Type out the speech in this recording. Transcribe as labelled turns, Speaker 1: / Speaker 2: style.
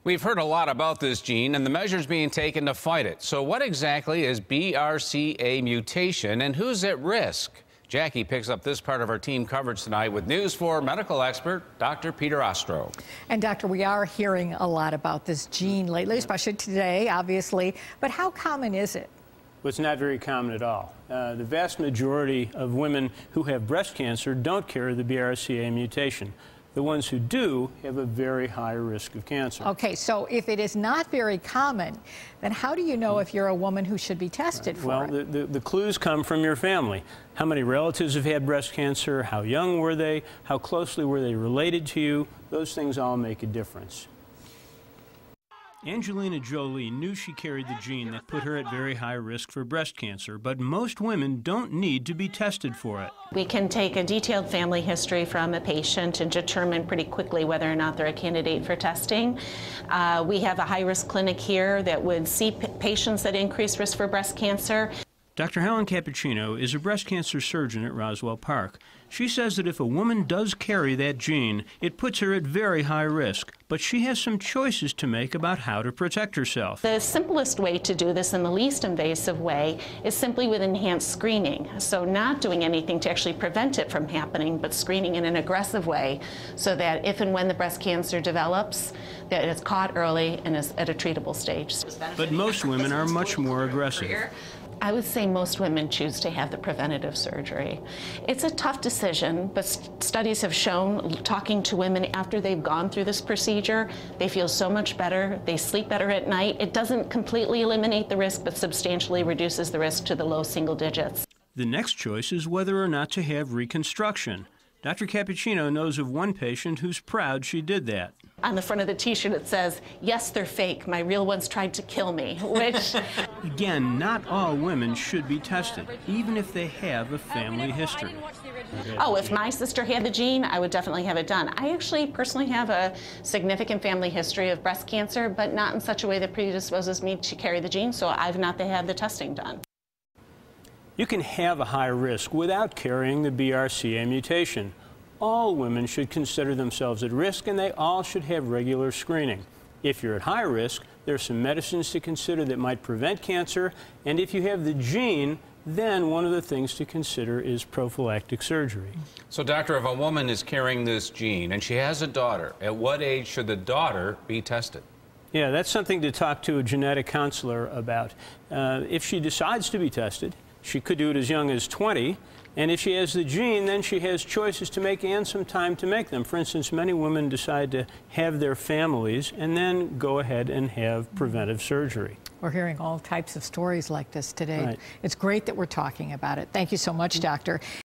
Speaker 1: We've heard a lot about this gene and the measures being taken to fight it. So what exactly is BRCA mutation and who's at risk? Jackie picks up this part of our team coverage tonight with news for medical expert Dr. Peter Ostro.
Speaker 2: And Doctor, we are hearing a lot about this gene lately, especially today, obviously. But how common is it?
Speaker 3: Well, it's not very common at all. The vast majority of women who have breast cancer don't carry the BRCA mutation. The ones who do have a very high risk of cancer.
Speaker 2: Okay, so if it is not very common, then how do you know if you're a woman who should be tested for it?
Speaker 3: Well, the clues come from your family. How many relatives have had breast cancer? How young were they? How closely were they related to you? Those things all make a difference. Angelina Jolie knew she carried the gene that put her at very high risk for breast cancer, but most women don't need to be tested for it.
Speaker 4: We can take a detailed family history from a patient and determine pretty quickly whether or not they're a candidate for testing. We have a high-risk clinic here that would see patients at increased risk for breast cancer.
Speaker 3: Dr. Helen Cappuccino is a breast cancer surgeon at Roswell Park. She says that if a woman does carry that gene, it puts her at very high risk, but she has some choices to make about how to protect herself.
Speaker 4: The simplest way to do this in the least invasive way is simply with enhanced screening. So not doing anything to actually prevent it from happening, but screening in an aggressive way so that if and when the breast cancer develops, that it's caught early and is at a treatable stage.
Speaker 3: But most women are much more aggressive.
Speaker 4: I would say most women choose to have the preventative surgery. It's a tough decision, but studies have shown, talking to women after they've gone through this procedure, they feel so much better, they sleep better at night. It doesn't completely eliminate the risk, but substantially reduces the risk to the low single digits.
Speaker 3: The next choice is whether or not to have reconstruction. Dr. Cappuccino knows of one patient who's proud she did that.
Speaker 4: On the front of the t-shirt it says, "Yes, they're fake. My real ones tried to kill me," which...
Speaker 3: Again, not all women should be tested, even if they have a family history.
Speaker 4: Oh, if my sister had the gene, I would definitely have it done. I actually personally have a significant family history of breast cancer, but not in such a way that predisposes me to carry the gene, so I've not had the testing done.
Speaker 3: You can have a high risk without carrying the BRCA mutation. All women should consider themselves at risk, and they all should have regular screening. If you're at high risk, there are some medicines to consider that might prevent cancer, and if you have the gene, then one of the things to consider is prophylactic surgery.
Speaker 1: So, doctor, if a woman is carrying this gene and she has a daughter, at what age should the daughter be tested?
Speaker 3: Yeah, that's something to talk to a genetic counselor about. If she decides to be tested, she could do it as young as 20, and if she has the gene, then she has choices to make and some time to make them. For instance, many women decide to have their families and then go ahead and have preventive surgery.
Speaker 2: We're hearing all types of stories like this today.
Speaker 3: Right.
Speaker 2: It's great that we're talking about it. Thank you so much, Doctor.